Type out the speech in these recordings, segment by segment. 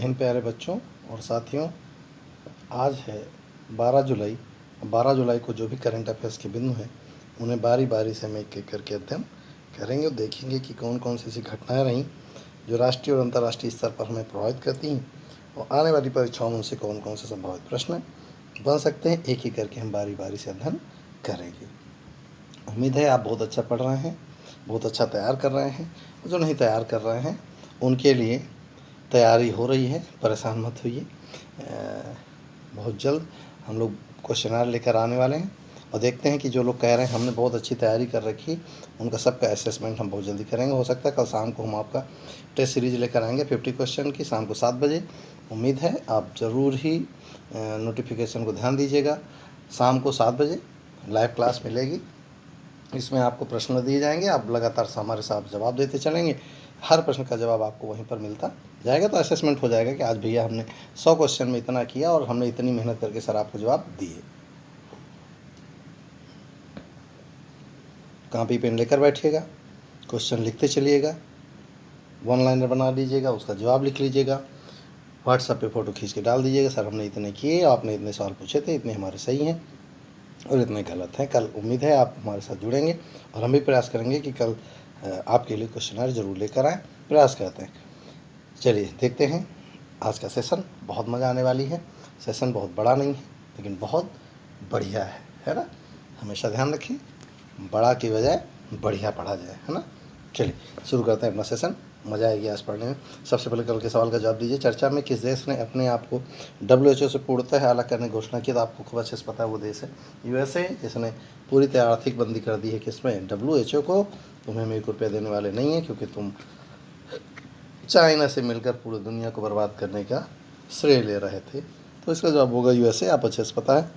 हिंद प्यारे बच्चों और साथियों, आज है 12 जुलाई। 12 जुलाई को जो भी करंट अफेयर्स के बिंदु हैं उन्हें बारी बारी से हम एक एक करके अध्ययन करेंगे और देखेंगे कि कौन कौन सी ऐसी घटनाएं रहीं जो राष्ट्रीय और अंतर्राष्ट्रीय स्तर पर हमें प्रभावित करती हैं और आने वाली परीक्षाओं में उनसे कौन कौन से संभावित प्रश्न बन सकते हैं। एक एक करके हम बारी बारी से अध्ययन करेंगे। उम्मीद है आप बहुत अच्छा पढ़ रहे हैं, बहुत अच्छा तैयार कर रहे हैं। जो नहीं तैयार कर रहे हैं उनके लिए तैयारी हो रही है, परेशान मत होइए। बहुत जल्द हम लोग क्वेश्चनर लेकर आने वाले हैं और देखते हैं कि जो लोग कह रहे हैं हमने बहुत अच्छी तैयारी कर रखी, उनका सबका असेसमेंट हम बहुत जल्दी करेंगे। हो सकता है कल शाम को हम आपका टेस्ट सीरीज लेकर आएंगे 50 क्वेश्चन की, शाम को 7 बजे। उम्मीद है आप ज़रूर ही नोटिफिकेशन को ध्यान दीजिएगा। शाम को 7 बजे लाइव क्लास मिलेगी, इसमें आपको प्रश्न दिए जाएंगे, आप लगातार हमारे साथ जवाब देते चलेंगे। हर प्रश्न का जवाब आपको वहीं पर मिलता जाएगा, तो असेसमेंट हो जाएगा कि आज भैया हमने 100 क्वेश्चन में इतना किया और हमने इतनी मेहनत करके सर आपको जवाब दिए। कॉपी पेन लेकर बैठिएगा, क्वेश्चन लिखते चलिएगा, वन लाइनर बना लीजिएगा, उसका जवाब लिख लीजिएगा, व्हाट्सएप पे फ़ोटो खींच के डाल दीजिएगा, सर हमने इतने किए, आपने इतने सवाल पूछे थे, इतने हमारे सही हैं और इतने गलत हैं। कल उम्मीद है आप हमारे साथ जुड़ेंगे और हम भी प्रयास करेंगे कि कल आपके लिए क्वेश्चनर ज़रूर लेकर आएँ, प्रयास करते हैं। चलिए देखते हैं आज का सेशन, बहुत मज़ा आने वाली है। सेशन बहुत बड़ा नहीं है लेकिन बहुत बढ़िया है ना। हमेशा ध्यान रखिए, बड़ा की बजाय बढ़िया पढ़ा जाए, है ना। चलिए शुरू करते हैं अपना सेशन, मज़ा आएगी आज पढ़ने में। सबसे पहले कल के सवाल का जवाब दीजिए। चर्चा में किस देश ने अपने आप को WHO से पूर्णतः अलग करने की घोषणा की? तो आपको खूब अच्छे से पता है वो देश है USA, जिसने पूरी तरह आर्थिक बंदी कर दी है। किसमें? WHO को। तुम्हें हम 1 रुपया देने वाले नहीं हैं क्योंकि तुम चाइना से मिलकर पूरी दुनिया को बर्बाद करने का श्रेय ले रहे थे। तो इसका जवाब होगा USA। आप अच्छे से पता है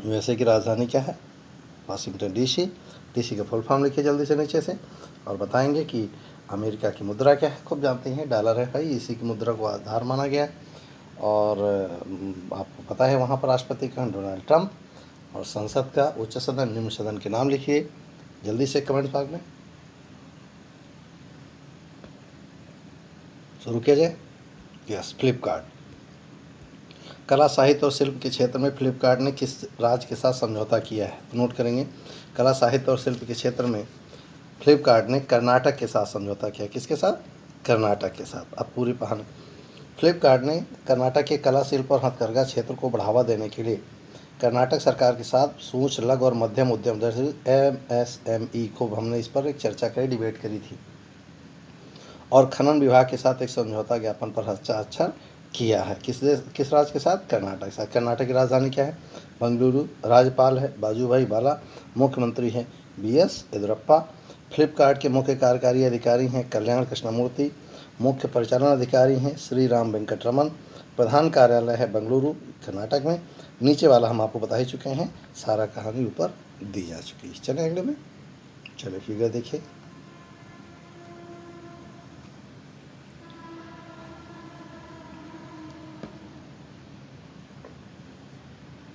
USA की राजधानी क्या है? Washington DC। DC का फुल फॉर्म लिखिए जल्दी से नीचे से और बताएंगे कि अमेरिका की मुद्रा क्या है। खूब जानते हैं डॉलर है भाई, इसी की मुद्रा को आधार माना गया है। और आपको पता है वहाँ पर राष्ट्रपति कौन? Donald Trump. और संसद का उच्च सदन निम्न सदन के नाम लिखिए जल्दी से कमेंट बॉक्स में, शुरू किया जाए। यस, फ्लिपकार्ट। कला साहित्य और शिल्प के क्षेत्र में फ्लिपकार्ट ने किस राज्य के साथ समझौता किया है? तो नोट करेंगे, कला साहित्य और शिल्प के क्षेत्र में फ्लिपकार्ट ने कर्नाटक के साथ समझौता किया। किसके साथ? कर्नाटक के साथ। अब पूरी कहानी, फ्लिपकार्ट ने कर्नाटक के कला शिल्प और हथकरघा क्षेत्र को बढ़ावा देने के लिए कर्नाटक सरकार के साथ सूक्ष्म लघु और मध्यम उद्यम MSME को, हमने इस पर एक चर्चा करी, डिबेट करी थी, और खनन विभाग के साथ एक समझौता ज्ञापन पर हस्ताक्षर किया है। किस राज्य के साथ? कर्नाटक के साथ। कर्नाटक की राजधानी क्या है? बेंगलुरु। राज्यपाल है बाजूभाई वाला, मुख्यमंत्री हैं BS येदियुरप्पा। फ्लिपकार्ट के मुख्य कार्यकारी अधिकारी हैं कल्याण कृष्णमूर्ति, मुख्य परिचालन अधिकारी हैं श्री राम वेंकटरमन, प्रधान कार्यालय है बेंगलुरु कर्नाटक में। नीचे वाला हम आपको बता ही चुके हैं, सारा कहानी ऊपर दी जा चुकी है। चलें अगले में, चलिए फिगर देखिए।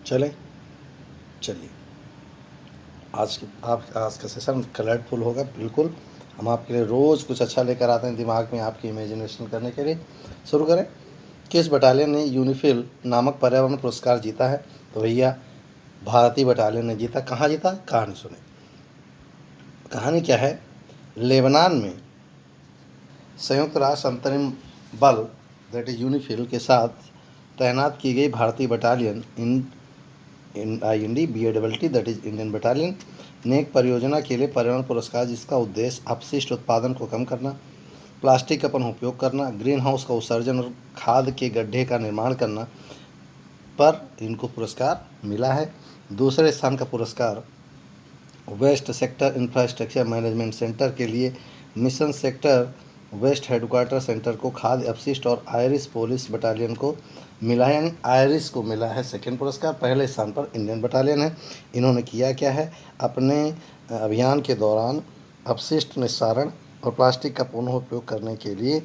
चलिए आज का सेशन कलरफुल होगा बिल्कुल। हम आपके लिए रोज़ कुछ अच्छा लेकर आते हैं दिमाग में आपकी इमेजिनेशन करने के लिए। शुरू करें। किस बटालियन ने यूनिफिल नामक पर्यावरण पुरस्कार जीता है? तो भैया भारतीय बटालियन ने जीता। कहाँ जीता? कहानी सुने। कहानी क्या है? लेबनान में संयुक्त राष्ट्र अंतरिम बल दैट इज यूनिफिल के साथ तैनात की गई भारतीय battalion IND that is Indian battalion ने एक परियोजना के लिए पर्यावरण पुरस्कार, जिसका उद्देश्य अपशिष्ट उत्पादन को कम करना, प्लास्टिक का पुनः करना, ग्रीन हाउस का उत्सर्जन और खाद के गड्ढे का निर्माण करना पर इनको पुरस्कार मिला है। दूसरे स्थान का पुरस्कार west sector infrastructure management centre के लिए mission sector west headquarter centre को खाद्य अपशिष्ट और आयरिश पुलिस बटालियन को मिला है, यानी आयरिश को मिला है सेकेंड पुरस्कार। पहले स्थान पर इंडियन बटालियन है। इन्होंने किया क्या है? अपने अभियान के दौरान अपशिष्ट निस्तारण और प्लास्टिक का पुनः उपयोग करने के लिए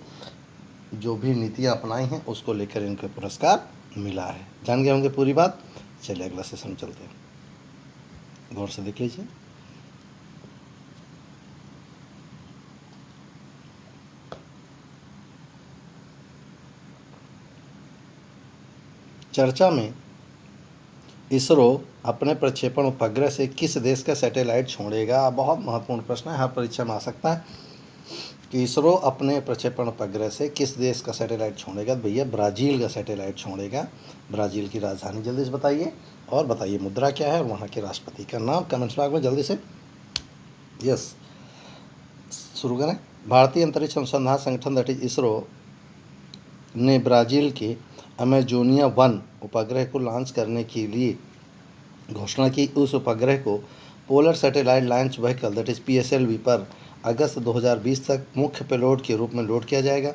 जो भी नीतियाँ अपनाई हैं उसको लेकर इनको पुरस्कार मिला है। जान गए होंगे पूरी बात। चलिए अगला सेशन चलते हैं, गौर से देख लीजिए। चर्चा में इसरो अपने प्रक्षेपण उपग्रह से किस देश का सैटेलाइट छोड़ेगा? बहुत महत्वपूर्ण प्रश्न है, हर परीक्षा में आ सकता है कि इसरो अपने प्रक्षेपण उपग्रह से किस देश का सैटेलाइट छोड़ेगा? तो भैया ब्राज़ील का सैटेलाइट छोड़ेगा। ब्राज़ील की राजधानी जल्दी से बताइए, और बताइए मुद्रा क्या है और वहाँ के राष्ट्रपति का नाम कमेंट्स बॉक्स में जल्दी से। यस, शुरू करें। भारतीय अंतरिक्ष अनुसंधान संगठन दैट इज इसरो ने ब्राज़ील के अमेजोनिया 1 उपग्रह को लॉन्च करने के लिए घोषणा की। उस उपग्रह को polar satellite launch vehicle that is PSLV पर अगस्त 2020 तक मुख्य पेलोड के रूप में लोड किया जाएगा।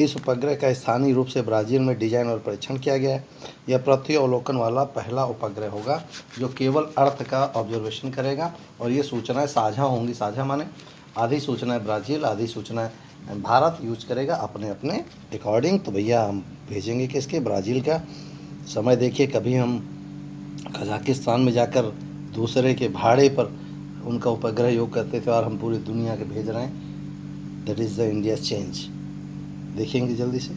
इस उपग्रह का स्थानीय रूप से ब्राज़ील में डिजाइन और परीक्षण किया गया है। यह पृथ्वी अवलोकन वाला पहला उपग्रह होगा जो केवल अर्थ का ऑब्जर्वेशन करेगा, और ये सूचनाएं साझा होंगी। साझा माने आधी सूचनाएं ब्राज़ील, आधी सूचनाएं भारत यूज करेगा अपने अपने अकॉर्डिंग। तो भैया हम भेजेंगे किसके? ब्राज़ील का। समय देखिए, कभी हम कजाकिस्तान में जाकर दूसरे के भाड़े पर उनका उपग्रह योग करते थे, और हम पूरी दुनिया के भेज रहे हैं। That is the India change. देखेंगे जल्दी से।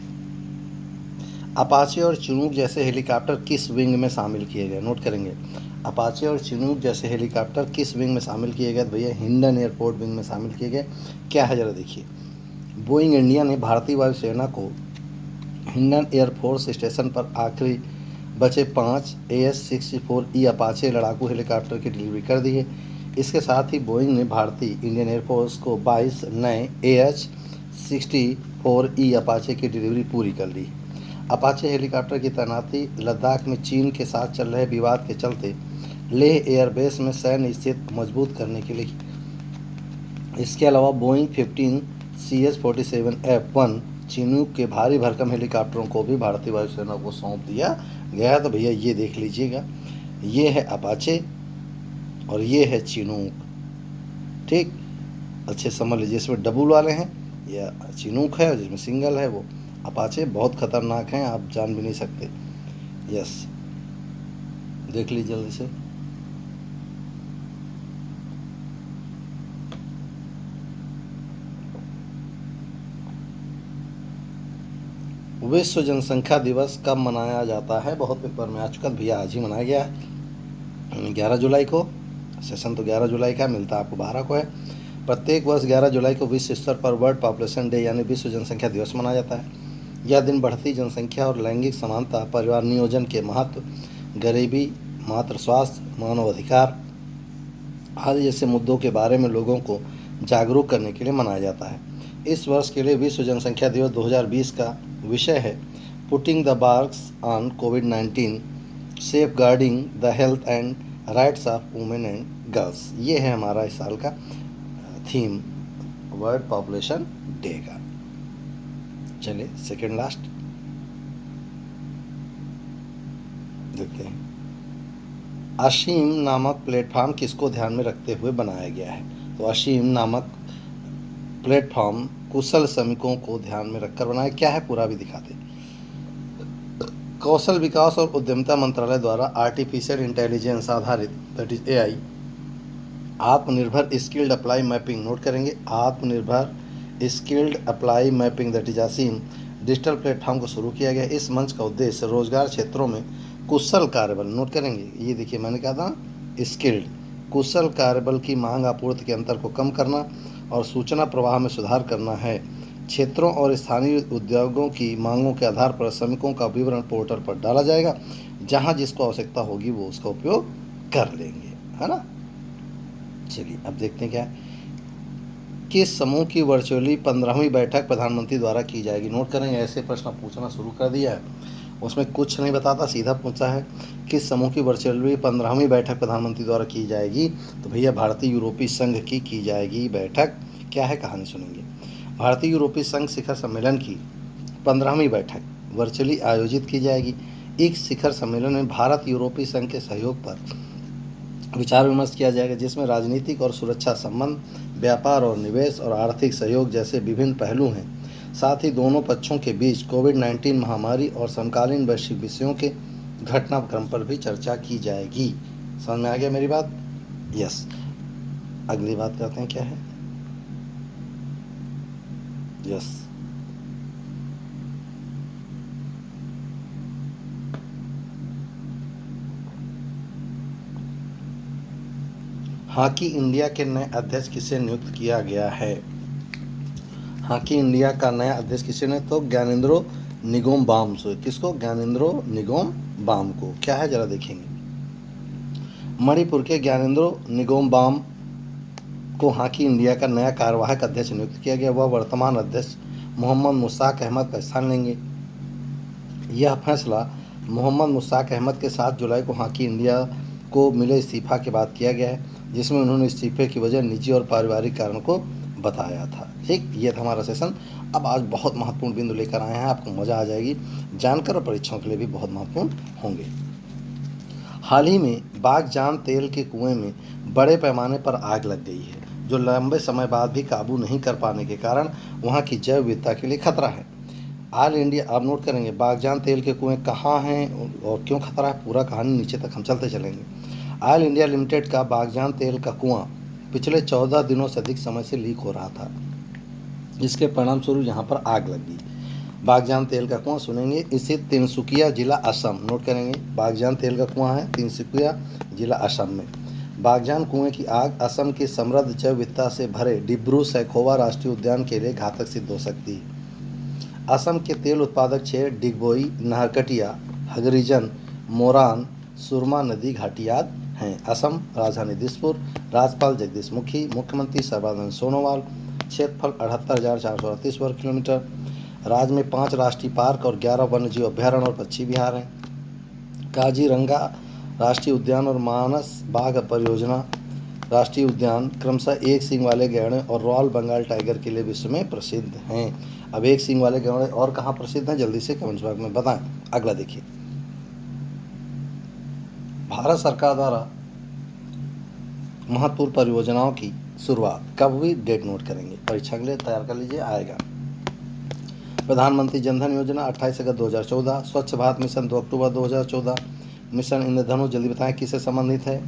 अपाचे और चिनूक जैसे हेलीकॉप्टर किस विंग में शामिल किए गए? नोट करेंगे। अपाचे और चिनूक जैसे हेलीकॉप्टर किस विंग में शामिल किए गए? तो भैया हिंडन एयरपोर्ट विंग में शामिल किए गए। क्या है ज़रा देखिए। बोइंग इंडिया ने भारतीय वायुसेना को हिंडन एयरफोर्स स्टेशन पर आखिरी बचे 5 AH-64E अपाचे लड़ाकू हेलीकॉप्टर की डिलीवरी कर दी है। इसके साथ ही बोइंग ने भारतीय इंडियन एयरफोर्स को 22 नए AH-64E अपाचे की डिलीवरी पूरी कर ली है। अपाचे हेलीकॉप्टर की तैनाती लद्दाख में चीन के साथ चल रहे विवाद के चलते लेह एयरबेस में सैन्य स्थिति मजबूत करने के लिए। इसके अलावा बोइंग 15 CH-47F-1 चिनूक के भारी भरकम हेलीकॉप्टरों को भी भारतीय वायुसेना को सौंप दिया गया। तो भैया ये देख लीजिएगा, ये है अपाचे और ये है चिनूक। ठीक, अच्छे समझ लीजिए। इसमें डबल वाले हैं, या चिनूक है, और जिसमें सिंगल है वो अपाचे। बहुत खतरनाक हैं, आप जान भी नहीं सकते। यस, देख लीजिए जल्दी से। विश्व जनसंख्या दिवस कब मनाया जाता है? बहुत पेपर में आ चुका है भैया, आज ही मनाया गया है 11 जुलाई को। सेशन तो 11 जुलाई का मिलता आपको 12 को है। प्रत्येक वर्ष 11 जुलाई को विश्व स्तर पर वर्ल्ड पॉपुलेशन डे यानी विश्व जनसंख्या दिवस मनाया जाता है। यह दिन बढ़ती जनसंख्या और लैंगिक समानता, परिवार नियोजन के महत्व, गरीबी, मातृ स्वास्थ्य, मानवाधिकार आदि जैसे मुद्दों के बारे में लोगों को जागरूक करने के लिए मनाया जाता है। इस वर्ष के लिए विश्व जनसंख्या दिवस 2020 का विषय है पुटिंग द बार्क्स ऑन कोविड-19, safeguarding the health and rights of women and girls. ये है हमारा इस साल का थीम वर्ल्ड पॉपुलेशन डे का। चलिए सेकेंड लास्ट देखते हैं। असीम नामक प्लेटफॉर्म किसको ध्यान में रखते हुए बनाया गया है? तो असीम नामक प्लेटफॉर्म कुशल श्रमिकों को ध्यान में रखकर बनाया। क्या है पूरा भी दिखाते। कौशल विकास और उद्यमिता मंत्रालय द्वारा आर्टिफिशियल इंटेलिजेंस आधारित दैट इज AI आत्मनिर्भर स्किल्ड अप्लाई मैपिंग, नोट करेंगे, आत्मनिर्भर skilled employee mapping that is ASEEM digital platform को शुरू किया गया। इस मंच का उद्देश्य रोजगार क्षेत्रों में कुशल कार्यबल, नोट करेंगे, ये देखिए मैंने कहा था स्किल्ड, कुशल कार्यबल की मांग आपूर्ति के अंतर को कम करना और सूचना प्रवाह में सुधार करना है। क्षेत्रों और स्थानीय उद्योगों की मांगों के आधार पर श्रमिकों का विवरण पोर्टल पर डाला जाएगा। जहां जिसको आवश्यकता होगी वो उसका उपयोग कर लेंगे, है ना। चलिए अब देखते हैं क्या है। किस समूह की वर्चुअली 15वीं बैठक प्रधानमंत्री द्वारा की जाएगी? नोट करेंगे, ऐसे प्रश्न पूछना शुरू कर दिया है। उसमें कुछ नहीं बताता, सीधा पूछा है किस समूह की वर्चुअली 15वीं बैठक प्रधानमंत्री द्वारा की जाएगी? तो भैया भारतीय यूरोपीय संघ की जाएगी बैठक। क्या है कहानी सुनेंगे। भारतीय यूरोपीय संघ शिखर सम्मेलन की 15वीं बैठक वर्चुअली आयोजित की जाएगी। इस शिखर सम्मेलन में भारत यूरोपीय संघ के सहयोग पर विचार विमर्श किया जाएगा, जिसमें राजनीतिक और सुरक्षा संबंध, व्यापार और निवेश और आर्थिक सहयोग जैसे विभिन्न पहलू हैं। साथ ही दोनों पक्षों के बीच कोविड-19 महामारी और समकालीन वैश्विक विषयों के घटनाक्रम पर भी चर्चा की जाएगी। समझ में आ गया मेरी बात? यस। अगली बात करते हैं क्या है। यस, हॉकी इंडिया के नए अध्यक्ष किसे नियुक्त किया गया है? हॉकी इंडिया का नया अध्यक्ष किसे ने, तो ज्ञानेंद्रो निंगोमबाम से। किसको? ज्ञानेंद्रो निंगोमबाम को। क्या है जरा देखेंगे। मणिपुर के ज्ञानेंद्रो निंगोमबाम को हॉकी इंडिया का नया कार्यवाहक अध्यक्ष नियुक्त किया गया। वह वर्तमान अध्यक्ष मोहम्मद मुश्ताक अहमद का स्थान लेंगे। यह फैसला मोहम्मद मुश्ताक अहमद के 7 जुलाई को हॉकी इंडिया को मिले इस्तीफा के बाद किया गया है, जिसमें उन्होंने इस्तीफे की वजह निजी और पारिवारिक कारण को बताया था। ठीक, ये था हमारा सेशन। अब आज बहुत महत्वपूर्ण बिंदु लेकर आए हैं, आपको मज़ा आ जाएगी, जानकर और परीक्षाओं के लिए भी बहुत महत्वपूर्ण होंगे। हाल ही में बागजान तेल के कुएं में बड़े पैमाने पर आग लग गई है, जो लंबे समय बाद भी काबू नहीं कर पाने के कारण वहां की जैव विविधता के लिए खतरा है। ऑल इंडिया, आप नोट करेंगे, बागजान तेल के कुएं कहाँ हैं और क्यों खतरा है, पूरा कहानी नीचे तक हम चलते चलेंगे। ऑयल इंडिया लिमिटेड का बागजान तेल का कुआं पिछले 14 दिनों से अधिक समय से लीक हो रहा था, जिसके परिणामस्वरूप यहाँ पर आग लग गई। बागजान तेल का कुआं सुनेंगे, इसे तिनसुकिया जिला असम, नोट करेंगे, बागजान तेल का कुआं है तिनसुकिया जिला असम में। बागजान कुएं की आग असम के समृद्ध जैव विविधता से भरे डिब्रू सैखोवा राष्ट्रीय उद्यान के लिए घातक सिद्ध हो सकती है। असम के तेल उत्पादक क्षेत्र डिगबोई, नाहरकटिया, हगरिजन, मोरान, सुरमा नदी घाटियात हैं। असम राजधानी दिसपुर, राज्यपाल जगदीश मुखी, मुख्यमंत्री सर्बानंद सोनोवाल। क्षेत्रफल 78,438 वर्ग किलोमीटर। राज्य में 5 राष्ट्रीय पार्क और 11 वन्यजीव अभ्यारण्य और पक्षी विहार हैं। काजीरंगा राष्ट्रीय उद्यान और मानस बाघ परियोजना राष्ट्रीय उद्यान क्रमशः एक सींग वाले गैंडे और रॉयल बंगाल टाइगर के लिए विश्व में प्रसिद्ध हैं। अब एक सींग वाले गैंडे और कहाँ प्रसिद्ध हैं, जल्दी से कमेंट्स बॉक्स में बताएं। अगला देखिए, भारत सरकार द्वारा महत्वपूर्ण परियोजनाओं की शुरुआत कब हुई, डेट नोट करेंगे, परीक्षा के लिए तैयार कर लीजिए, आएगा। प्रधानमंत्री जनधन योजना 28 अगस्त 2014, स्वच्छ भारत मिशन 2 अक्टूबर 2014, मिशन इंद्रधनुष जल्दी बताएं किससे संबंधित है,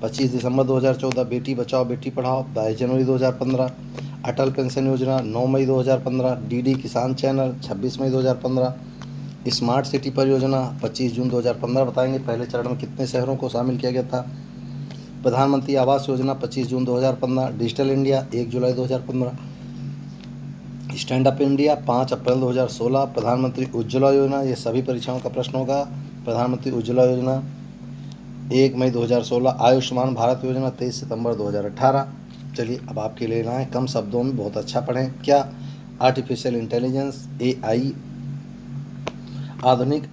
25 दिसंबर 2014, बेटी बचाओ बेटी पढ़ाओ 22 जनवरी 2015, अटल पेंशन योजना 9 मई 2015, डीडी किसान चैनल 26 मई 2015, स्मार्ट सिटी परियोजना 25 जून 2015 बताएंगे पहले चरण में कितने शहरों को शामिल किया गया था। प्रधानमंत्री आवास योजना 25 जून 2015, डिजिटल इंडिया 1 जुलाई 2015, स्टैंड अप इंडिया 5 अप्रैल 2016, प्रधानमंत्री उज्ज्वला योजना, ये सभी परीक्षाओं का प्रश्न होगा, प्रधानमंत्री उज्ज्वला योजना 1 मई 2016, आयुष्मान भारत योजना 23 सितंबर 2018। चलिए अब आपके लिए लाएँ कम शब्दों में, बहुत अच्छा पढ़ें। क्या? Artificial intelligence, AI। आधुनिक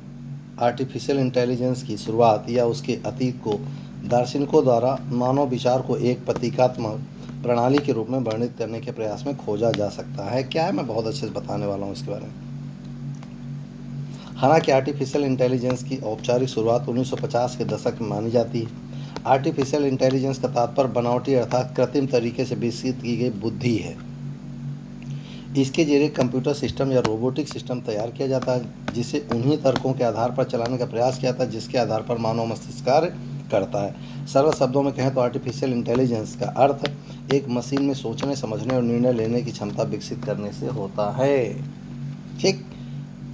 आर्टिफिशियल इंटेलिजेंस की शुरुआत या उसके अतीत को दार्शनिकों द्वारा मानव विचार को एक प्रतीकात्मक प्रणाली के रूप में वर्णित करने के प्रयास में खोजा जा सकता है। क्या है, मैं बहुत अच्छे से बताने वाला हूँ इसके बारे में। हालांकि आर्टिफिशियल इंटेलिजेंस की औपचारिक शुरुआत 1950 के दशक में मानी जाती है। आर्टिफिशियल इंटेलिजेंस का तात्पर्य बनावटी अर्थात कृत्रिम तरीके से विकसित की गई बुद्धि है। इसके जरिए कंप्यूटर सिस्टम या रोबोटिक सिस्टम तैयार किया जाता है, जिसे उन्हीं तर्कों के आधार पर चलाने का प्रयास किया जाता है जिसके आधार पर मानव मस्तिष्क कार्य करता है। सरल शब्दों में कहें तो आर्टिफिशियल इंटेलिजेंस का अर्थ एक मशीन में सोचने, समझने और निर्णय लेने की क्षमता विकसित करने से होता है। ठीक,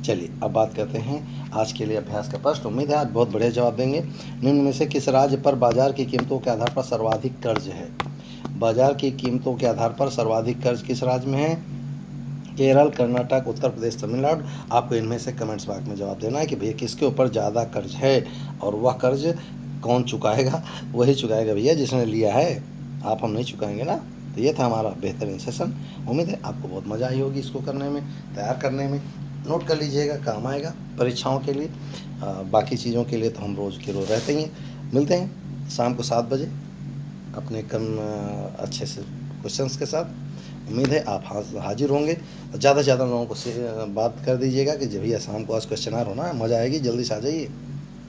चलिए अब बात करते हैं आज के लिए अभ्यास का प्रश्न। उम्मीद है आज बहुत बढ़िया जवाब देंगे। निम्न में से किस राज्य पर बाजार की कीमतों के आधार पर सर्वाधिक कर्ज है? बाजार की कीमतों के आधार पर सर्वाधिक कर्ज किस राज्य में है? केरल, कर्नाटक, उत्तर प्रदेश, तमिलनाडु। आपको इनमें से कमेंट्स बॉक्स में जवाब देना है कि भैया किसके ऊपर ज़्यादा कर्ज है, और वह कर्ज कौन चुकाएगा? वही चुकाएगा भैया जिसने लिया है, आप हम नहीं चुकाएंगे ना। तो ये था हमारा बेहतरीन सेशन। उम्मीद है आपको बहुत मज़ा आई होगी इसको करने में, तैयार करने में। नोट कर लीजिएगा, काम आएगा परीक्षाओं के लिए। बाकी चीज़ों के लिए तो हम रोज़ के रोज़ रहते ही हैं। मिलते हैं शाम को 7 बजे अपने कम अच्छे से क्वेश्चंस के साथ। उम्मीद है आप हाजिर होंगे। ज़्यादा से ज़्यादा लोगों को बात कर दीजिएगा कि जब भैया शाम को आज क्वेश्चनर होना है, मज़ा आएगी, जल्दी से आ जाइए।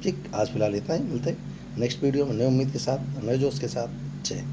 ठीक, आज फिलहाल इतना ही। मिलते हैं नेक्स्ट वीडियो में नई उम्मीद के साथ, नए जोश के साथ। जय।